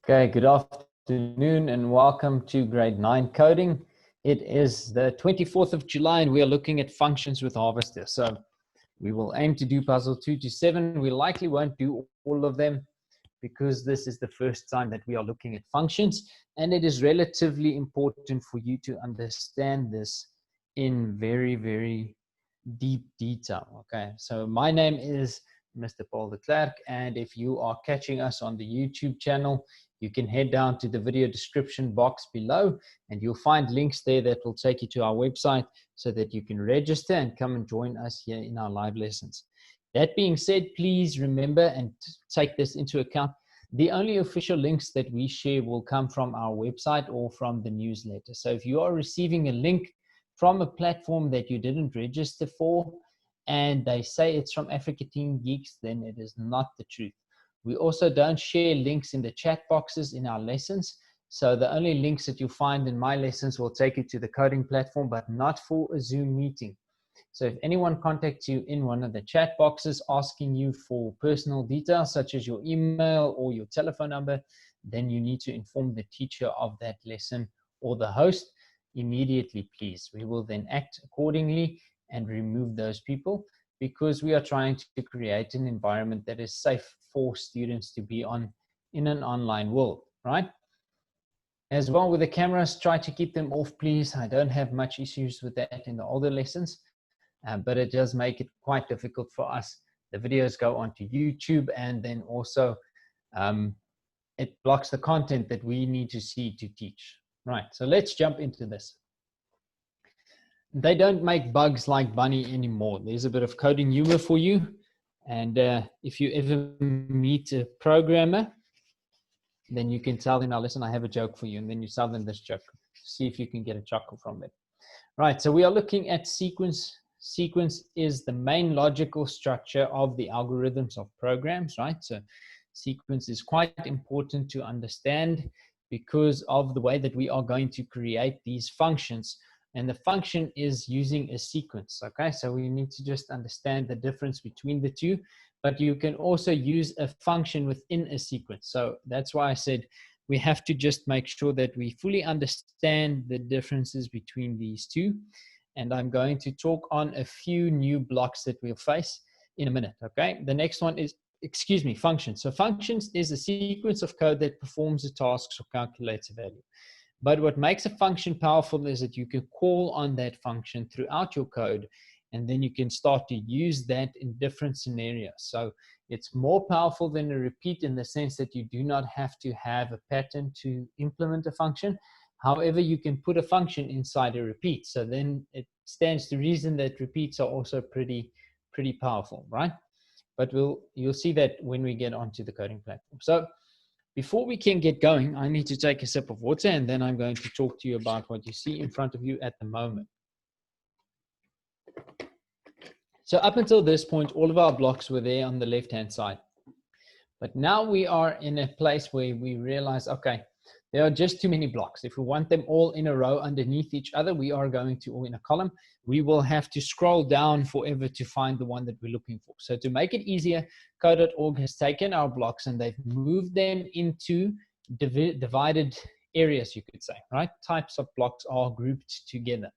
Okay, good afternoon and welcome to grade 9 coding. It is the 24th of July and we are looking at functions with Harvester. So we will aim to do puzzle 2 to 7. We likely won't do all of them because this is the first time that we are looking at functions, and it is relatively important for you to understand this in very, very deep detail. Okay, so my name is Mr. Paul de Klerk, and if you are catching us on the YouTube channel, you can head down to the video description box below and you'll find links there that will take you to our website so that you can register and come and join us here in our live lessons. That being said, please remember and take this into account. The only official links that we share will come from our website or from the newsletter. So if you are receiving a link from a platform that you didn't register for and they say it's from Africa Teen Geeks, then it is not the truth. We also don't share links in the chat boxes in our lessons. So the only links that you find in my lessons will take you to the coding platform, but not for a Zoom meeting. So if anyone contacts you in one of the chat boxes asking you for personal details, such as your email or your telephone number, then you need to inform the teacher of that lesson or the host immediately, please. We will then act accordingly and remove those people, because we are trying to create an environment that is safe for students to be on in an online world, right? As well with the cameras, try to keep them off, please. I don't have much issues with that in the older lessons, but it does make it quite difficult for us. The videos go onto YouTube, and then also it blocks the content that we need to see to teach. Right, so let's jump into this. They don't make bugs like Bunny anymore. There's a bit of coding humor for you. And if you ever meet a programmer, then you can tell them, now listen, I have a joke for you. And then you tell them this joke. See if you can get a chuckle from it. Right, so we are looking at sequence. Sequence is the main logical structure of the algorithms of programs, right? So sequence is quite important to understand because of the way that we are going to create these functions. And the function is using a sequence, okay? So we need to just understand the difference between the two, but you can also use a function within a sequence. So that's why I said we have to just make sure that we fully understand the differences between these two. And I'm going to talk on a few new blocks that we'll face in a minute, okay? The next one is, functions. So functions is a sequence of code that performs a task or calculates a value. But what makes a function powerful is that you can call on that function throughout your code, and then you can start to use that in different scenarios. So it's more powerful than a repeat in the sense that you do not have to have a pattern to implement a function. However, you can put a function inside a repeat. So then it stands to reason that repeats are also pretty powerful, right? But you'll see that when we get onto the coding platform. So before we can get going, I need to take a sip of water, and then I'm going to talk to you about what you see in front of you at the moment. So up until this point, all of our blocks were there on the left-hand side. But now we are in a place where we realize, okay, there are just too many blocks. If we want them all in a row underneath each other, we are going to, or in a column, we will have to scroll down forever to find the one that we're looking for. So to make it easier, Code.org has taken our blocks and they've moved them into divided areas, you could say, right? Types of blocks are grouped together.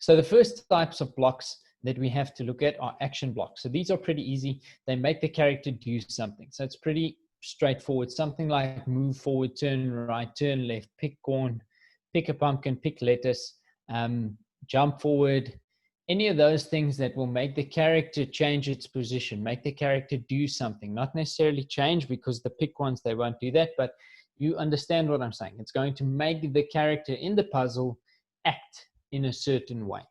So the first types of blocks that we have to look at are action blocks. So these are pretty easy. They make the character do something. So it's pretty straightforward. Something like move forward, turn right, turn left, pick corn, pick a pumpkin, pick lettuce, jump forward. Any of those things that will make the character change its position, make the character do something. Not necessarily change, because the pick ones, they won't do that, but you understand what I'm saying. It's going to make the character in the puzzle act in a certain way.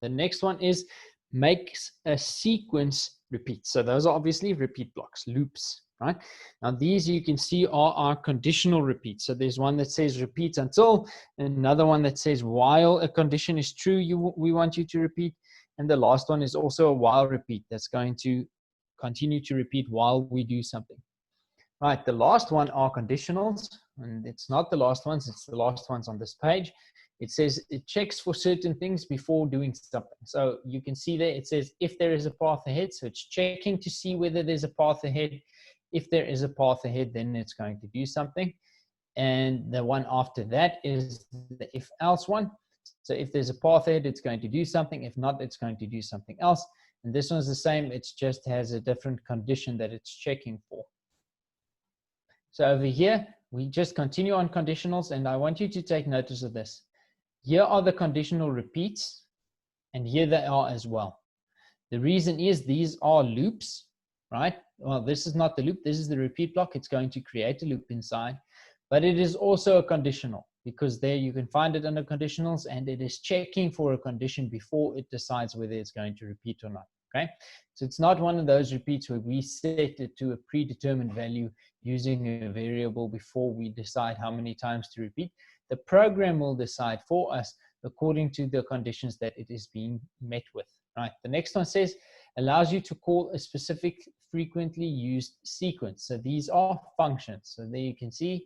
The next one is makes a sequence repeat. So those are obviously repeat blocks, loops, right? Now these you can see are our conditional repeats. So there's one that says repeat until, and another one that says while a condition is true, we want you to repeat. And the last one is also a while repeat that's going to continue to repeat while we do something. Right, the last one are conditionals, and it's not the last ones, it's the last ones on this page. It says it checks for certain things before doing something. So you can see there, it says if there is a path ahead, so it's checking to see whether there's a path ahead. If there is a path ahead, then it's going to do something. And the one after that is the if else one. So if there's a path ahead, it's going to do something. If not, it's going to do something else. And this one's the same. It just has a different condition that it's checking for. So over here, we just continue on conditionals, and I want you to take notice of this. Here are the conditional repeats, and here they are as well. The reason is these are loops, right? Well, this is not the loop. This is the repeat block. It's going to create a loop inside, but it is also a conditional, because there you can find it under conditionals, and it is checking for a condition before it decides whether it's going to repeat or not. Okay, so it's not one of those repeats where we set it to a predetermined value using a variable before we decide how many times to repeat. The program will decide for us according to the conditions that it is being met with. Right. The next one says allows you to call a specific frequently used sequence. So these are functions. So there you can see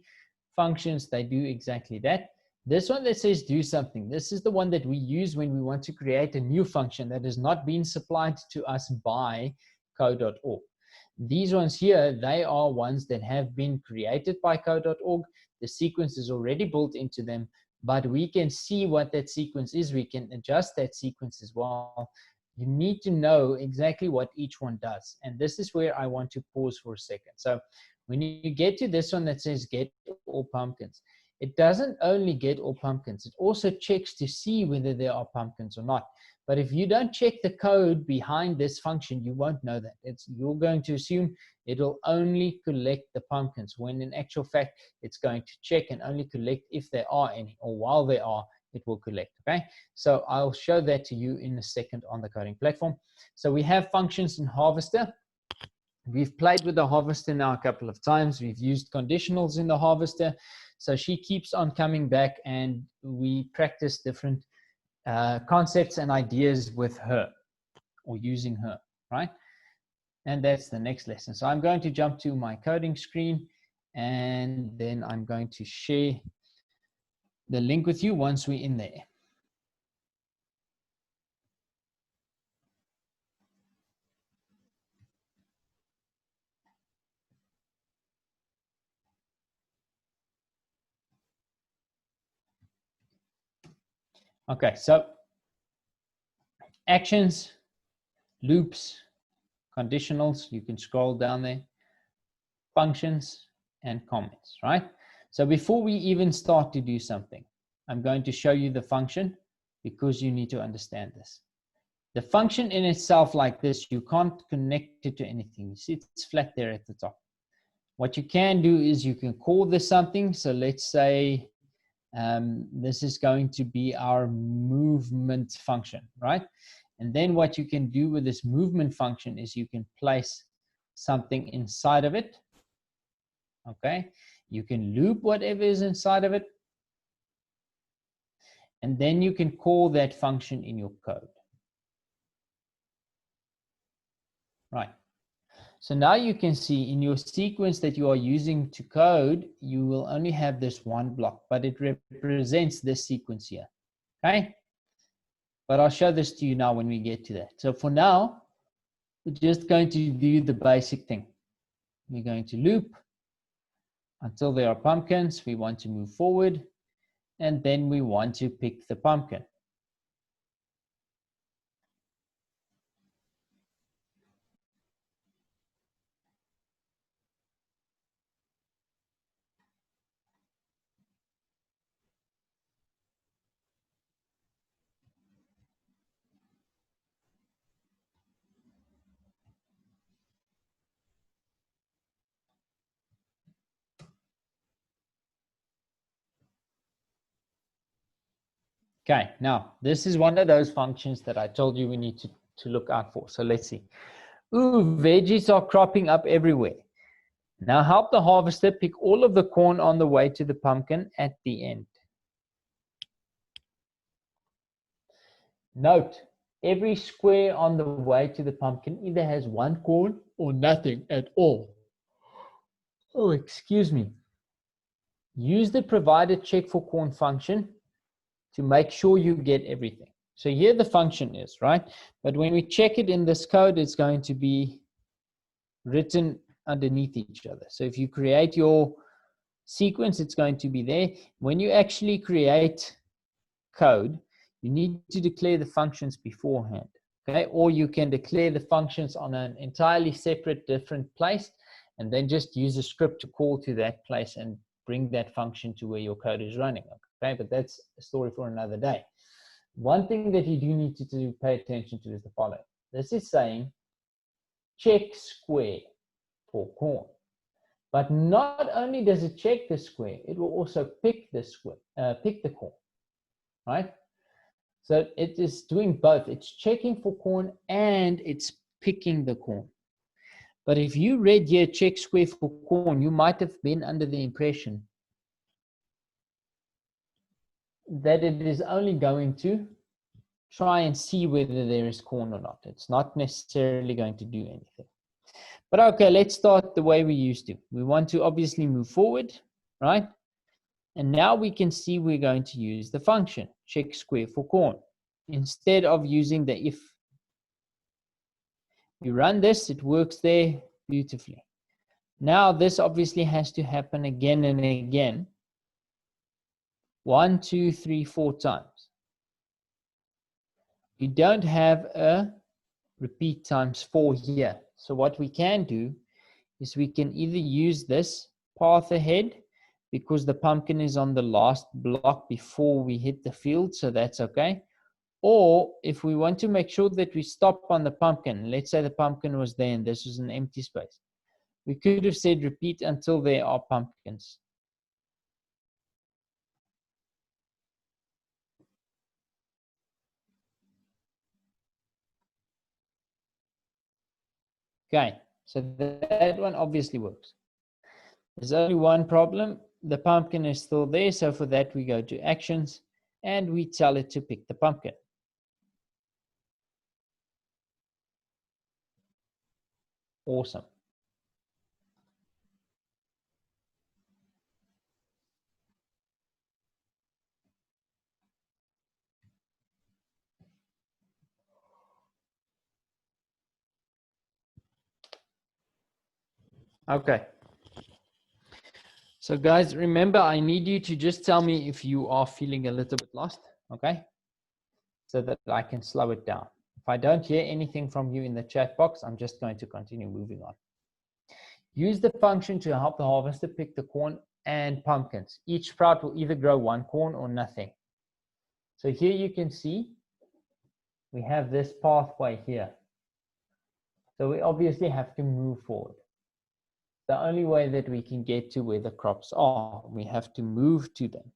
functions, they do exactly that. This one that says do something, this is the one that we use when we want to create a new function that has not been supplied to us by code.org. These ones here, they are ones that have been created by code.org. The sequence is already built into them, but we can see what that sequence is. We can adjust that sequence as well. You need to know exactly what each one does. And this is where I want to pause for a second. So when you get to this one that says get all pumpkins, it doesn't only get all pumpkins, it also checks to see whether there are pumpkins or not. But if you don't check the code behind this function, you won't know that. You're going to assume it'll only collect the pumpkins, when in actual fact, it's going to check and only collect if there are any, or while there are, it will collect, okay? So I'll show that to you in a second on the coding platform. So we have functions in Harvester. We've played with the Harvester now a couple of times. We've used conditionals in the Harvester. So she keeps on coming back, and we practice different concepts and ideas with her, or using her, right? And that's the next lesson. So I'm going to jump to my coding screen, and then I'm going to share the link with you once we're in there. Okay, so actions, loops, conditionals, you can scroll down there, functions, and comments, right? So before we even start to do something, I'm going to show you the function, because you need to understand this. The function in itself like this, you can't connect it to anything. You see it's flat there at the top. What you can do is you can call this something. So let's say this is going to be our movement function, right? And then what you can do with this movement function is you can place something inside of it, okay? You can loop whatever is inside of it, and then you can call that function in your code. Right. So now you can see in your sequence that you are using to code, you will only have this one block, but it represents this sequence here, okay? But I'll show this to you now when we get to that. So for now, we're just going to do the basic thing. We're going to loop until there are pumpkins. We want to move forward, and then we want to pick the pumpkin. Okay, now this is one of those functions that I told you we need to look out for. So let's see. Ooh, veggies are cropping up everywhere. Now help the harvester pick all of the corn on the way to the pumpkin at the end. Note, every square on the way to the pumpkin either has one corn or nothing at all. Oh, excuse me. Use the provided check for corn function to make sure you get everything. So here the function is, right? But when we check it in this code, it's going to be written underneath each other. So if you create your sequence, it's going to be there. When you actually create code, you need to declare the functions beforehand, okay? Or you can declare the functions on an entirely separate, different place, and then just use a script to call to that place and bring that function to where your code is running, okay? But that's a story for another day. One thing that you do need to pay attention to is the following. This is saying check square for corn. But not only does it check the square, it will also pick the square, pick the corn, right? So it is doing both. It's checking for corn and it's picking the corn. But if you read here check square for corn, you might have been under the impression that it is only going to try and see whether there is corn or not. It's not necessarily going to do anything. But okay, let's start the way we used to. We want to obviously move forward, right? And now we can see we're going to use the function check square for corn instead of using the if. You run this, it works there beautifully. Now this obviously has to happen again and again. 1, 2, 3, 4 times. You don't have a repeat times 4 here. So what we can do is we can either use this path ahead because the pumpkin is on the last block before we hit the field, so that's okay. Or if we want to make sure that we stop on the pumpkin, let's say the pumpkin was there and this was an empty space, we could have said repeat until there are pumpkins. Okay, so that one obviously works. There's only one problem. The pumpkin is still there, so for that we go to actions and we tell it to pick the pumpkin. Awesome. Okay. So guys, remember, I need you to just tell me if you are feeling a little bit lost, okay? So that I can slow it down. If I don't hear anything from you in the chat box, I'm just going to continue moving on. Use the function to help the harvester pick the corn and pumpkins. Each sprout will either grow 1 corn or nothing. So here you can see we have this pathway here. So we obviously have to move forward. The only way that we can get to where the crops are, we have to move to them.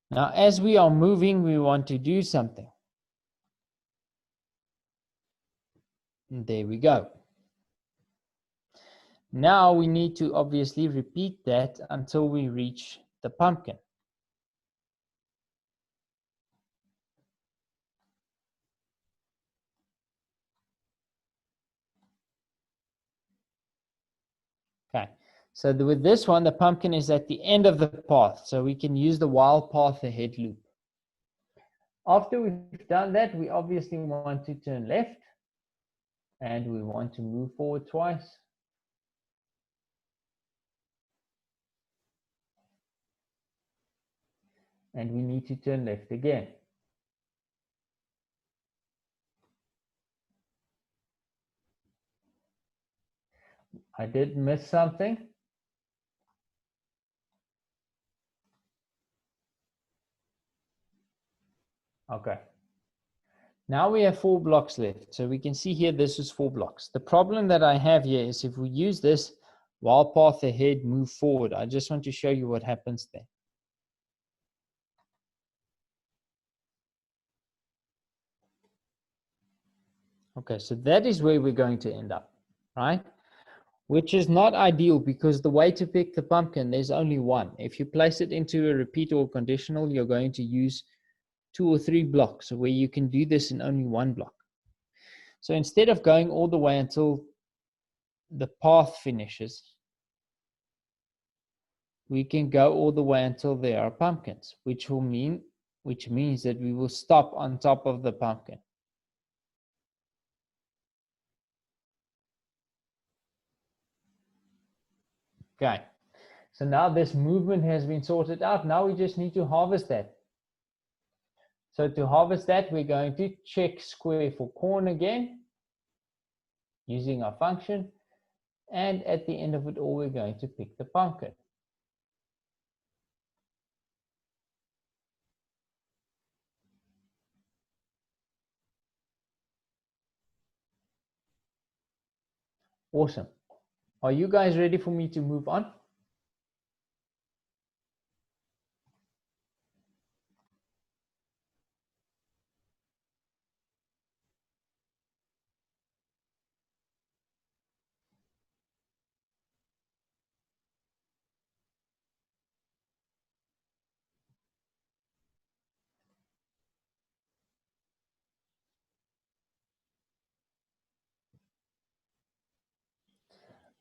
Now, as we are moving, we want to do something. And there we go. Now we need to obviously repeat that until we reach the pumpkin. Okay, so with this one, the pumpkin is at the end of the path, so we can use the while path ahead loop. After we've done that, we obviously want to turn left, and we want to move forward twice. And we need to turn left again. I did miss something. Okay. Now we have 4 blocks left. So we can see here, this is 4 blocks. The problem that I have here is if we use this while path ahead, move forward. I just want to show you what happens there. Okay, so that is where we're going to end up, right? Which is not ideal because the way to pick the pumpkin, there's only one. If you place it into a repeat or conditional, you're going to use 2 or 3 blocks where you can do this in only 1 block. So instead of going all the way until the path finishes, we can go all the way until there are pumpkins, which means that we will stop on top of the pumpkin. Okay, so now this movement has been sorted out. Now we just need to harvest that. So to harvest that, we're going to check square for corn again, using our function. And at the end of it all, we're going to pick the pumpkin. Awesome. Are you guys ready for me to move on?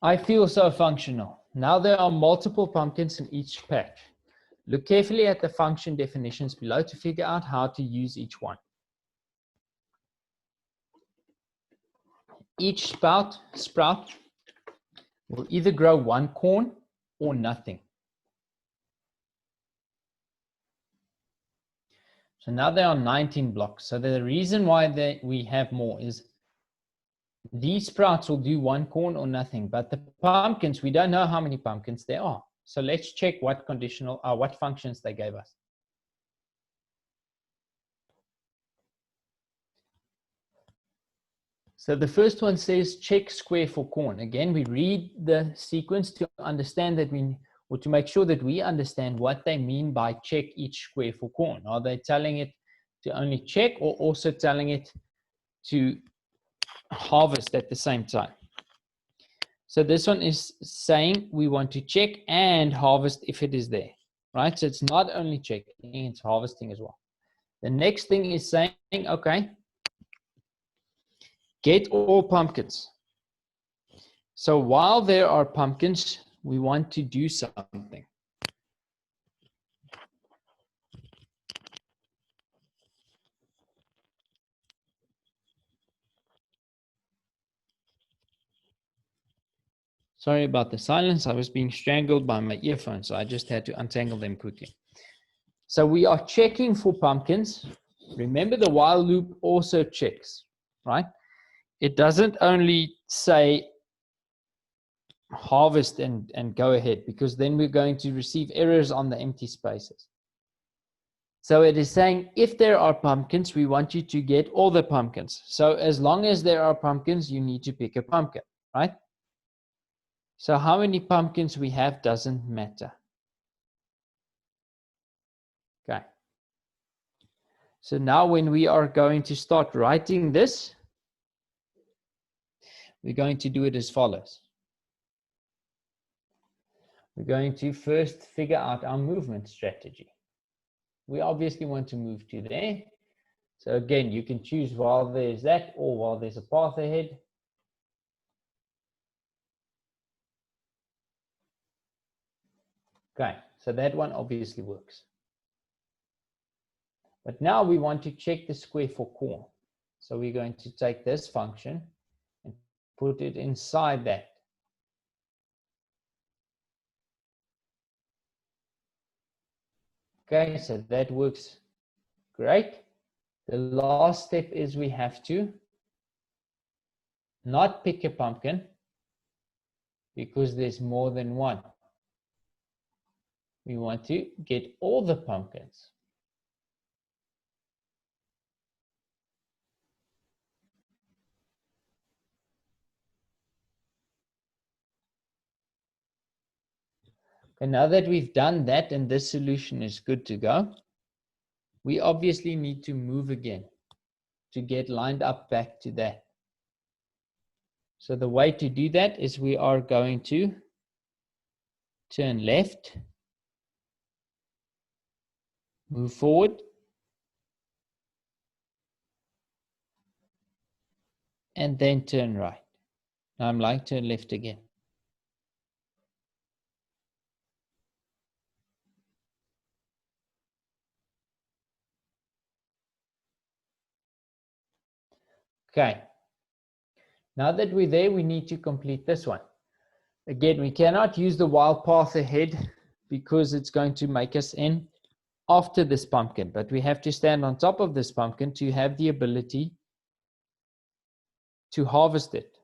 I feel so functional. Now there are multiple pumpkins in each patch. Look carefully at the function definitions below to figure out how to use each one. Each sprout will either grow one corn or nothing. So now there are 19 blocks. So the reason why we have more is these sprouts will do one corn or nothing, but the pumpkins, we don't know how many pumpkins there are. So let's check what what functions they gave us. So the first one says check square for corn. Again, we read the sequence to understand that or to make sure that we understand what they mean by check each square for corn. Are they telling it to only check or also telling it to harvest at the same time? So this one is saying we want to check and harvest if it is there, right? So it's not only checking, it's harvesting as well. The next thing is saying, okay, get all pumpkins. So while there are pumpkins, we want to do something. Sorry about the silence. I was being strangled by my earphones, so I just had to untangle them quickly. So we are checking for pumpkins. Remember, the while loop also checks, right? It doesn't only say harvest and go ahead, because then we're going to receive errors on the empty spaces. So it is saying if there are pumpkins, we want you to get all the pumpkins. So as long as there are pumpkins, you need to pick a pumpkin, right? So how many pumpkins we have doesn't matter. Okay. So now when we are going to start writing this, we're going to do it as follows. We're going to first figure out our movement strategy. We obviously want to move to there. So again, you can choose while there's that or while there's a path ahead. Okay, so that one obviously works. But now we want to check the square for corn. So we're going to take this function and put it inside that. Okay, so that works great. The last step is we have to not pick a pumpkin because there's more than one. We want to get all the pumpkins. And now that we've done that and this solution is good to go, we obviously need to move again to get lined up back to that. So the way to do that is we are going to turn left, move forward, and then turn right. Now I'm like turn left again. Okay. Now that we're there, we need to complete this one. Again, we cannot use the wild path ahead because it's going to make us in after this pumpkin, but we have to stand on top of this pumpkin to have the ability to harvest it.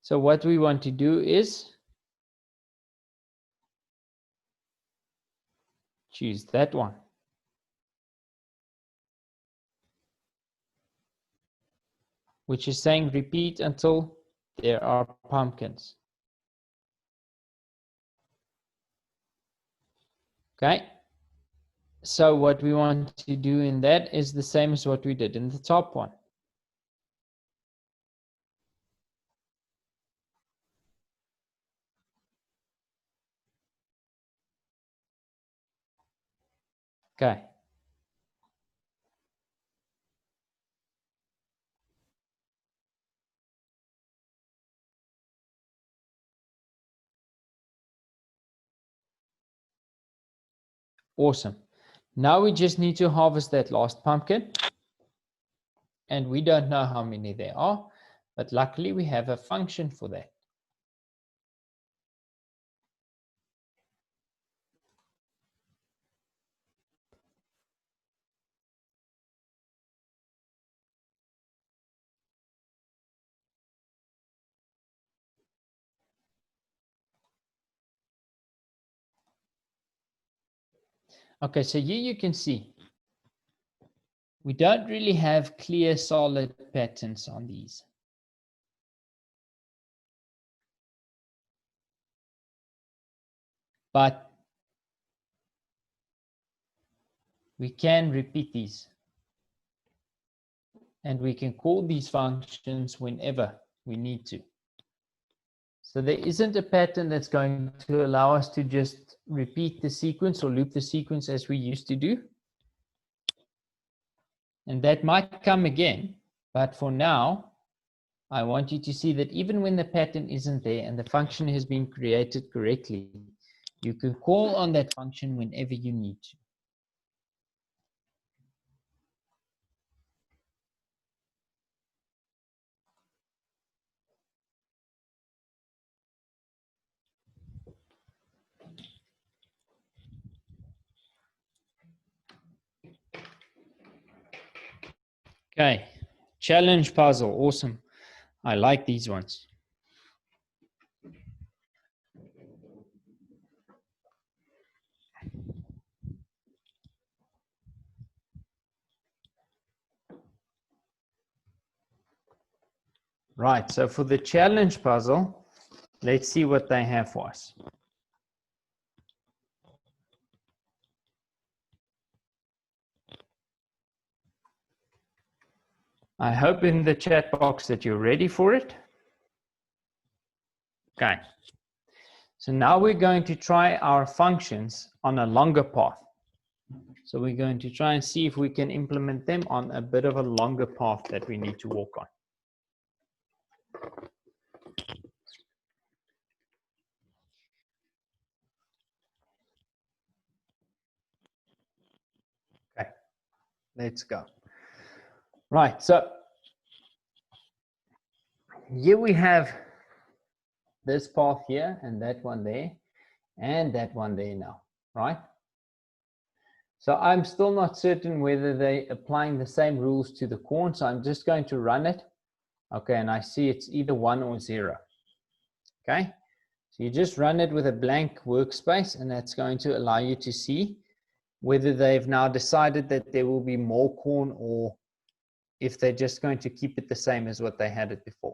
So what we want to do is choose that one. Which is saying repeat until there are pumpkins. Okay. So what we want to do in that is the same as what we did in the top one. Okay. Awesome. Now we just need to harvest that last pumpkin. And we don't know how many there are, but luckily we have a function for that. Okay, so here you can see we don't really have clear solid patterns on these. But we can repeat these. And we can call these functions whenever we need to. So there isn't a pattern that's going to allow us to just repeat the sequence or loop the sequence as we used to do. And that might come again, but for now, I want you to see that even when the pattern isn't there and the function has been created correctly, you can call on that function whenever you need to. Okay, challenge puzzle, awesome. I like these ones. Right, so for the challenge puzzle, let's see what they have for us. I hope in the chat box that you're ready for it. Okay. So now we're going to try our functions on a longer path. So we're going to try and see if we can implement them on a bit of a longer path that we need to walk on. Okay, let's go. Right, so here we have this path here and that one there and that one there now, right? So I'm still not certain whether they're applying the same rules to the corn, so I'm just going to run it. Okay, and I see it's either 1 or 0. Okay, so you just run it with a blank workspace, and that's going to allow you to see whether they've now decided that there will be more corn or if they're just going to keep it the same as what they had it before.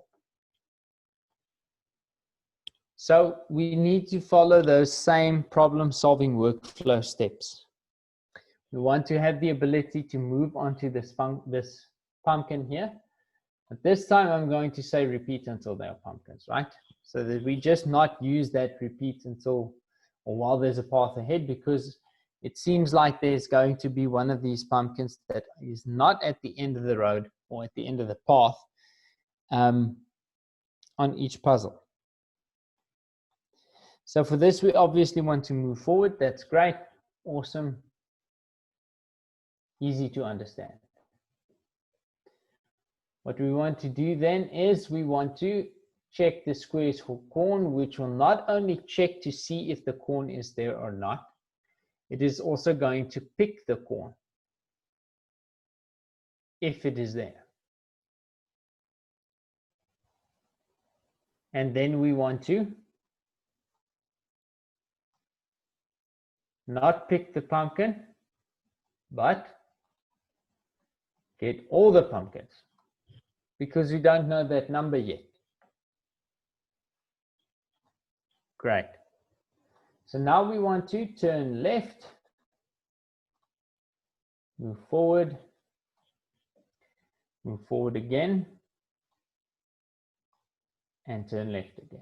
So we need to follow those same problem-solving workflow steps. We want to have the ability to move onto this pumpkin here. But this time I'm going to say repeat until they are pumpkins, right? So that we just not use that repeat until or while there's a path ahead, because it seems like there's going to be one of these pumpkins that is not at the end of the road or at the end of the path on each puzzle. So for this, we obviously want to move forward. That's great. Awesome. Easy to understand. What we want to do then is we want to check the squares for corn, which will not only check to see if the corn is there or not, it is also going to pick the corn if it is there. And then we want to not pick the pumpkin, but get all the pumpkins, because we don't know that number yet. Great. So now we want to turn left, move forward again, and turn left again.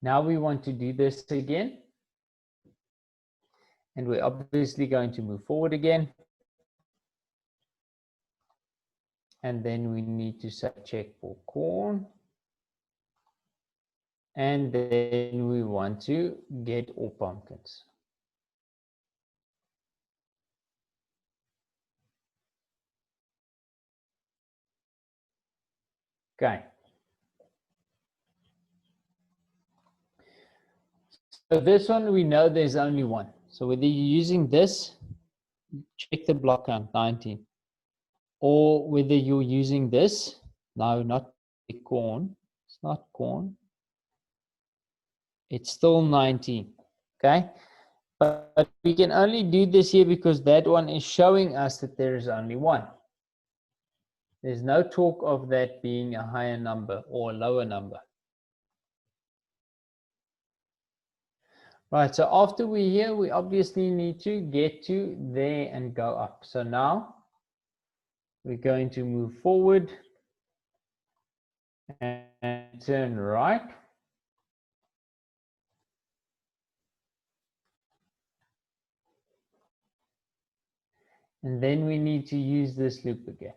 Now we want to do this again, and we're obviously going to move forward again, and then we need to say check for corn, and then we want to get all pumpkins. Okay. So this one, we know there's only one. So whether you're using this, check the block count, 19. Or whether you're using this, no, not corn. It's not corn. It's still 19, okay? But we can only do this here because that one is showing us that there is only one. There's no talk of that being a higher number or a lower number. Right, so after we're here, we obviously need to get to there and go up. So now we're going to move forward and turn right. And then we need to use this loop again.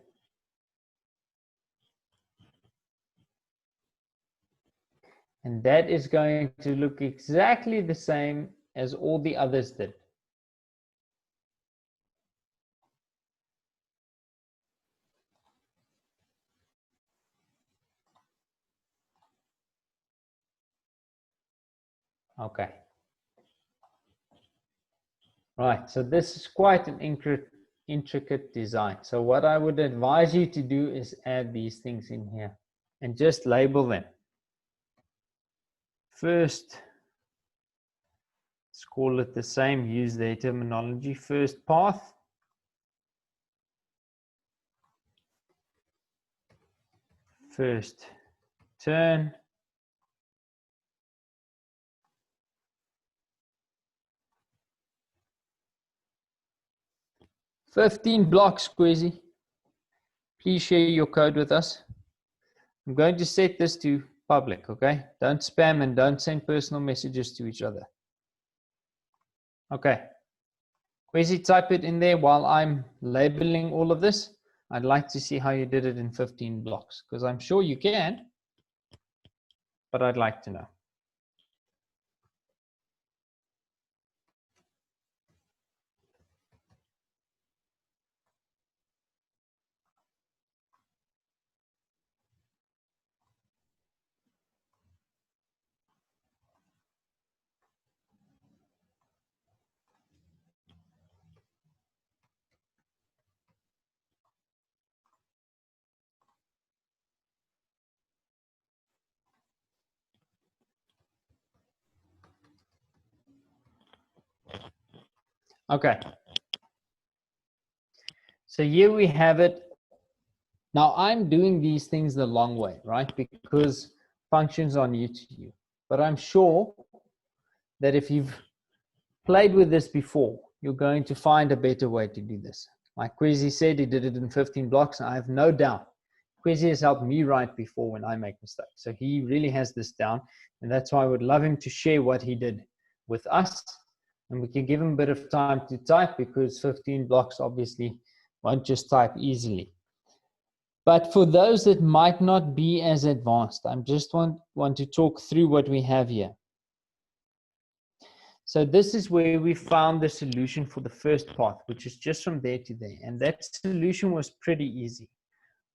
And that is going to look exactly the same as all the others did. Okay. Right, so this is quite an intricate design. So what I would advise you to do is add these things in here and just label them. First, let's call it the same, use their terminology. First path. First turn. "15 blocks, Kwezi. Please share your code with us." I'm going to set this to public, okay? Don't spam and don't send personal messages to each other. Okay. Kwezi, type it in there while I'm labeling all of this. I'd like to see how you did it in 15 blocks, because I'm sure you can, but I'd like to know. Okay. So here we have it. Now I'm doing these things the long way, right? Because functions are new to you. But I'm sure that if you've played with this before, you're going to find a better way to do this. Like Kwezi said, he did it in 15 blocks. I have no doubt Kwezi has helped me write before when I make mistakes. So he really has this down. And that's why I would love him to share what he did with us. And we can give him a bit of time to type, because 15 blocks obviously won't just type easily. But for those that might not be as advanced, I just want to talk through what we have here. So this is where we found the solution for the first path, which is just from there to there. And that solution was pretty easy.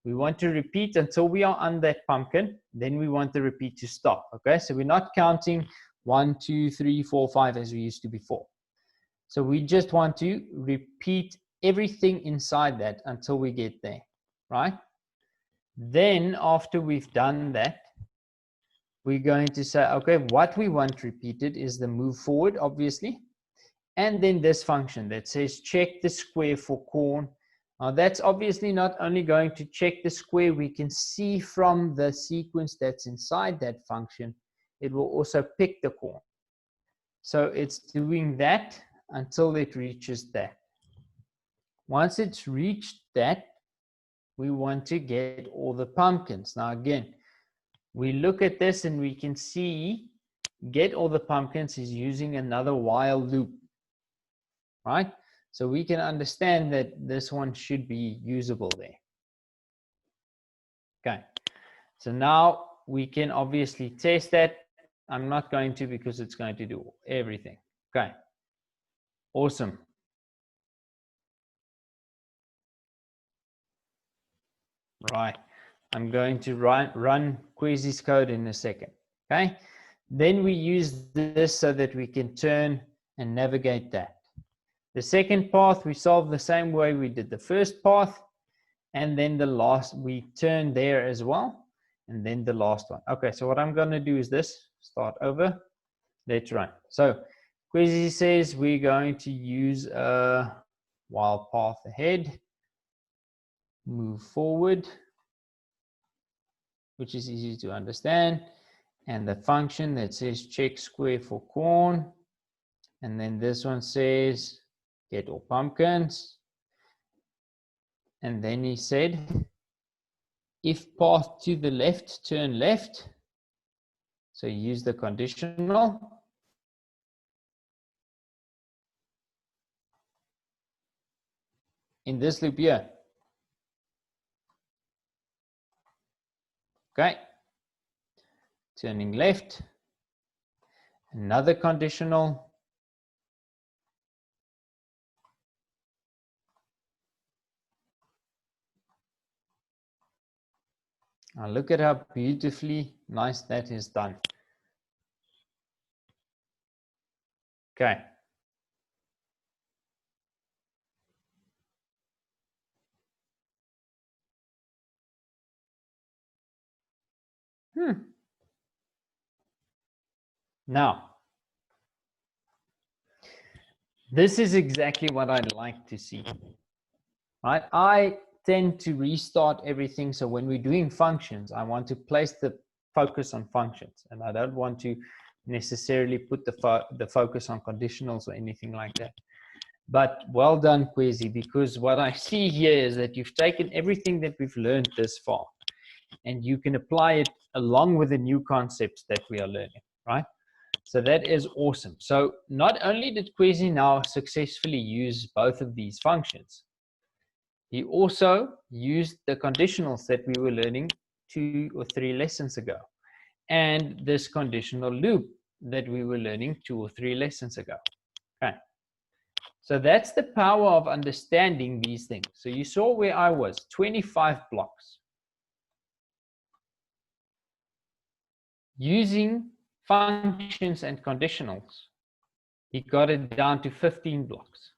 We want to repeat until we are on that pumpkin. Then we want the repeat to stop. Okay, so we're not counting 1, 2, 3, 4, 5 as we used to before. So we just want to repeat everything inside that until we get there, right? Then after we've done that, we're going to say, okay, what we want repeated is the move forward, obviously. And then this function that says check the square for corn. Now that's obviously not only going to check the square, we can see from the sequence that's inside that function, it will also pick the corn. So it's doing that until it reaches that. Once it's reached that, we want to get all the pumpkins. Now again, we look at this and we can see get all the pumpkins is using another while loop, right? So we can understand that this one should be usable there. Okay, so now we can obviously test that. I'm not going to because it's going to do everything. Okay, awesome. Right, I'm going to run Queasy's code in a second. Okay, then we use this so that we can turn and navigate that. The second path, we solve the same way we did the first path. And then the last, we turn there as well. And then the last one. Okay, so what I'm going to do is this. Start over. Let's run. So Queasy says we're going to use a while path ahead. Move forward, which is easy to understand. And the function that says check square for corn. And then this one says get all pumpkins. And then he said, if path to the left, turn left. So use the conditional. In this loop here. Okay. Turning left. Another conditional. Now look at how beautifully nice that is done. Okay. Now, this is exactly what I'd like to see. Right? I tend to restart everything. So when we're doing functions, I want to place the focus on functions, and I don't want to necessarily put the focus on conditionals or anything like that. But well done, Queasy, because what I see here is that you've taken everything that we've learned this far, and you can apply it along with the new concepts that we are learning, right? So that is awesome. So not only did Queasy now successfully use both of these functions, he also used the conditionals that we were learning 2 or 3 lessons ago, and this conditional loop that we were learning 2 or 3 lessons ago. Okay. So that's the power of understanding these things. So you saw where I was, 25 blocks. Using functions and conditionals, he got it down to 15 blocks.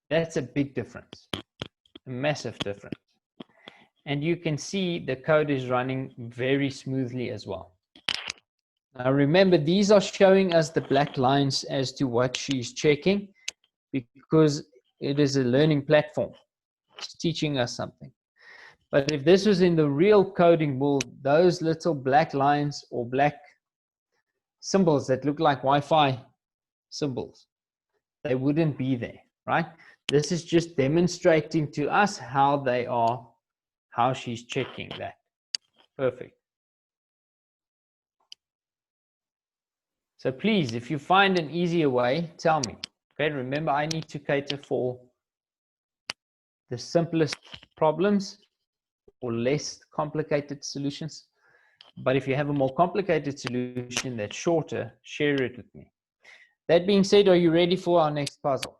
That's a big difference, a massive difference. And you can see the code is running very smoothly as well. Now remember, these are showing us the black lines as to what she's checking, because it is a learning platform. It's teaching us something. But if this was in the real coding world, those little black lines or black symbols that look like Wi-Fi symbols, they wouldn't be there, right? This is just demonstrating to us how they are, how she's checking that. Perfect. So please, if you find an easier way, tell me. Okay, remember, I need to cater for the simplest problems or less complicated solutions. But if you have a more complicated solution that's shorter, share it with me. That being said, are you ready for our next puzzle?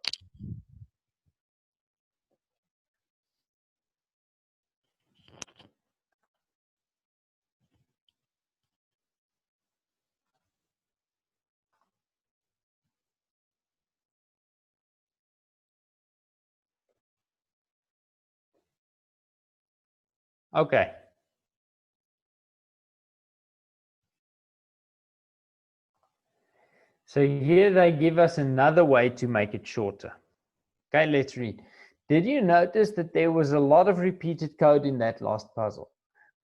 Okay. So here they give us another way to make it shorter. Okay, let's read. Did you notice that there was a lot of repeated code in that last puzzle?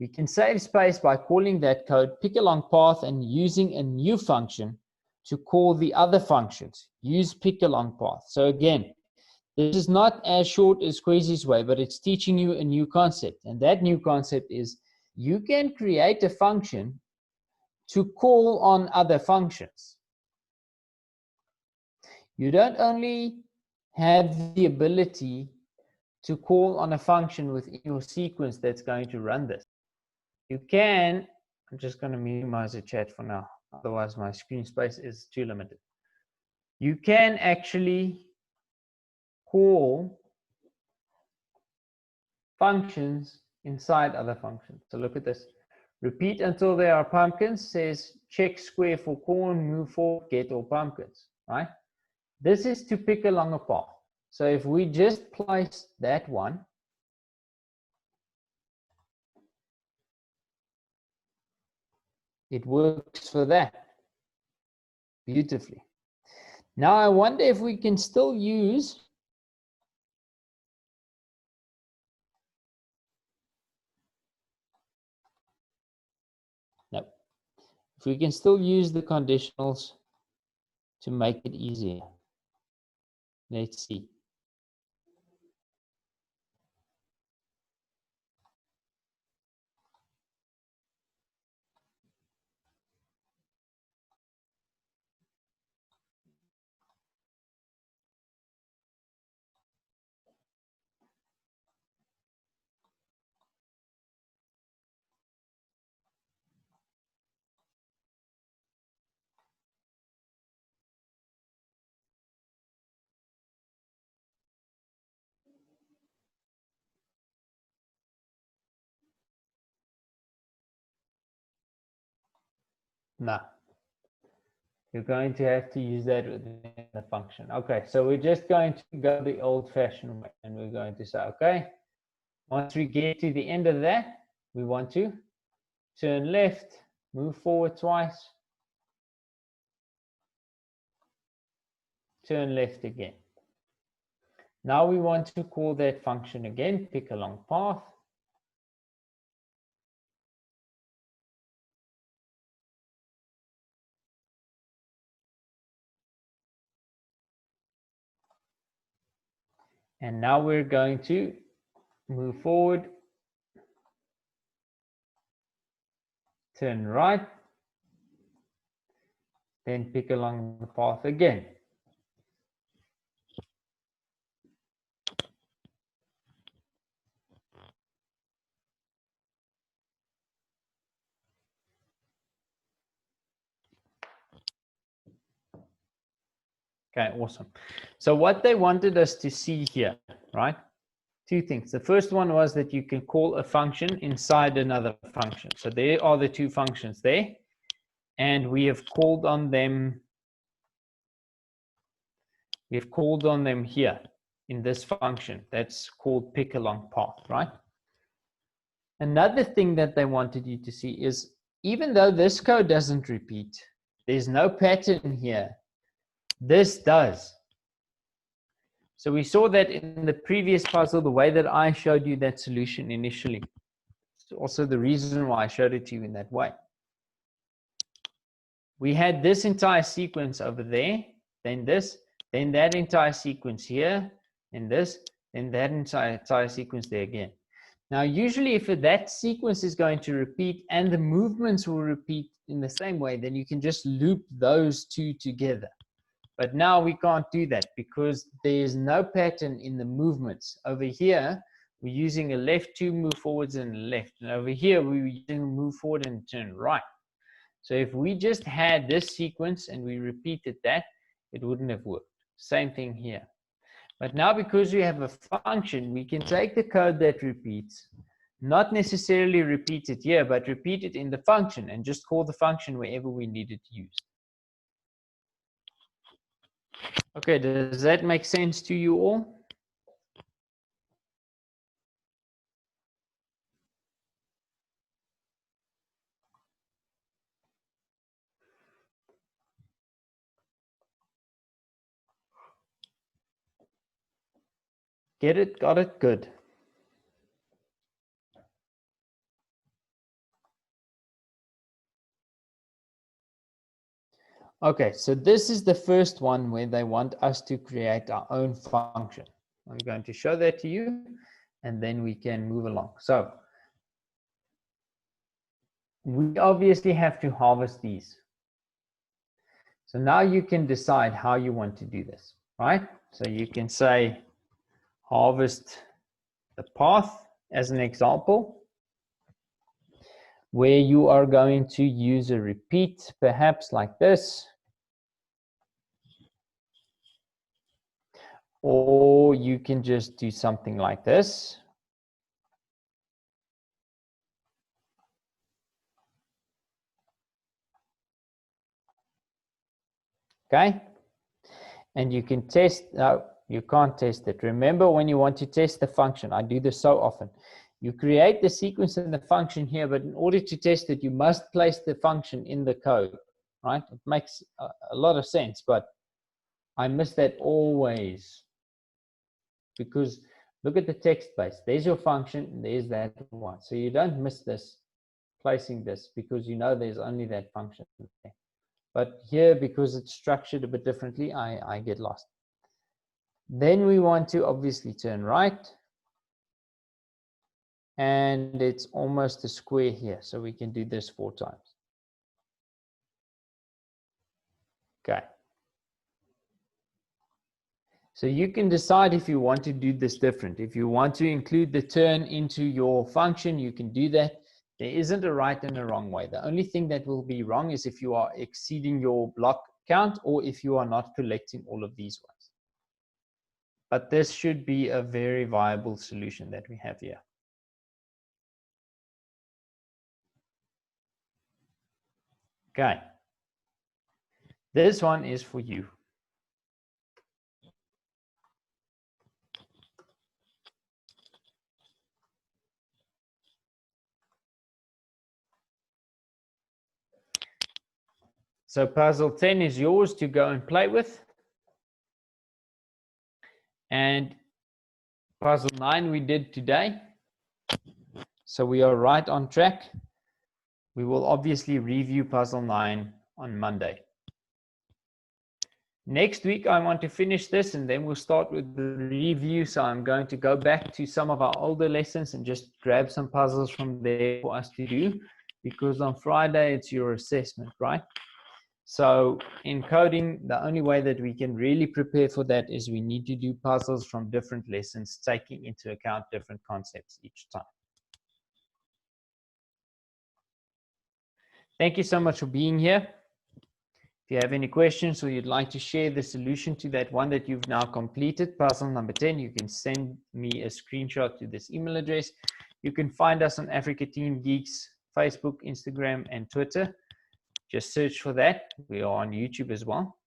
We can save space by calling that code pick along path and using a new function to call the other functions. Use pick along path. So again, this is not as short as Queasy's way, but it's teaching you a new concept. And that new concept is you can create a function to call on other functions. You don't only have the ability to call on a function within your sequence that's going to run this. You can, I'm just going to minimize the chat for now, otherwise my screen space is too limited. You can actually call functions inside other functions. So look at this. Repeat until there are pumpkins says check square for corn, move forward, get all pumpkins, right? This is to pick along a path. So if we just place that one, it works for that beautifully. Now I wonder if we can still use if we can still use the conditionals to make it easier. Let's see. No, you're going to have to use that within the function. Okay, so we're just going to go the old-fashioned way, and we're going to say, okay, once we get to the end of that, we want to turn left, move forward twice, turn left again. Now we want to call that function again, pick along path. And now we're going to move forward, turn right, then pick along the path again. Okay, awesome. So what they wanted us to see here, right? Two things. The first one was that you can call a function inside another function. So there are the two functions there. And we have called on them. We've called on them here in this function. That's called pick along path, right? Another thing that they wanted you to see is even though this code doesn't repeat, there's no pattern here. This does. So we saw that in the previous puzzle, the way that I showed you that solution initially. It's also the reason why I showed it to you in that way. We had this entire sequence over there, then this, then that entire sequence here, and this, then that entire sequence there again. Now, usually if that sequence is going to repeat and the movements will repeat in the same way, then you can just loop those two together. But now we can't do that because there's no pattern in the movements. Over here, we're using a left to move forwards and a left. And over here, we're using a move forward and turn right. So if we just had this sequence and we repeated that, It wouldn't have worked. Same thing here. But now because we have a function, we can take the code that repeats, not necessarily repeat it here, but repeat it in the function and just call the function wherever we need it used. Okay, does that make sense to you all? Get it? Got it? Good. Okay, so this is the first one where they want us to create our own function. I'm going to show that to you, and then we can move along. So we obviously have to harvest these. So now you can decide how you want to do this, right? So you can say harvest the path as an example, where you are going to use a repeat, perhaps like this. Or you can just do something like this. Okay? And you can test, no, you can't test it. Remember when you want to test the function, I do this so often. You create the sequence and the function here, but in order to test it, you must place the function in the code, right? It makes a lot of sense, but I miss that always. Because look at the text base. There's your function, there's that one. So you don't miss this, placing this, because you know there's only that function there. But here, because it's structured a bit differently, I get lost. Then we want to obviously turn right. And it's almost a square here. So we can do this 4 times. Okay. So you can decide if you want to do this different. If you want to include the turn into your function, you can do that. There isn't a right and a wrong way. The only thing that will be wrong is if you are exceeding your block count or if you are not collecting all of these ones. But this should be a very viable solution that we have here. Okay. This one is for you. So puzzle 10 is yours to go and play with. And puzzle 9 we did today. So we are right on track. We will obviously review puzzle 9 on Monday. Next week, I want to finish this and then we'll start with the review. So I'm going to go back to some of our older lessons and just grab some puzzles from there for us to do, because on Friday, it's your assessment, right? So in coding, the only way that we can really prepare for that is we need to do puzzles from different lessons, taking into account different concepts each time. Thank you so much for being here. If you have any questions or you'd like to share the solution to that one that you've now completed, puzzle number 10, you can send me a screenshot to this email address. You can find us on Africa Team Geeks, Facebook, Instagram, and Twitter. Just search for that. We are on YouTube as well.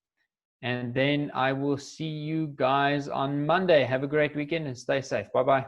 And then I will see you guys on Monday. Have a great weekend and stay safe. Bye-bye.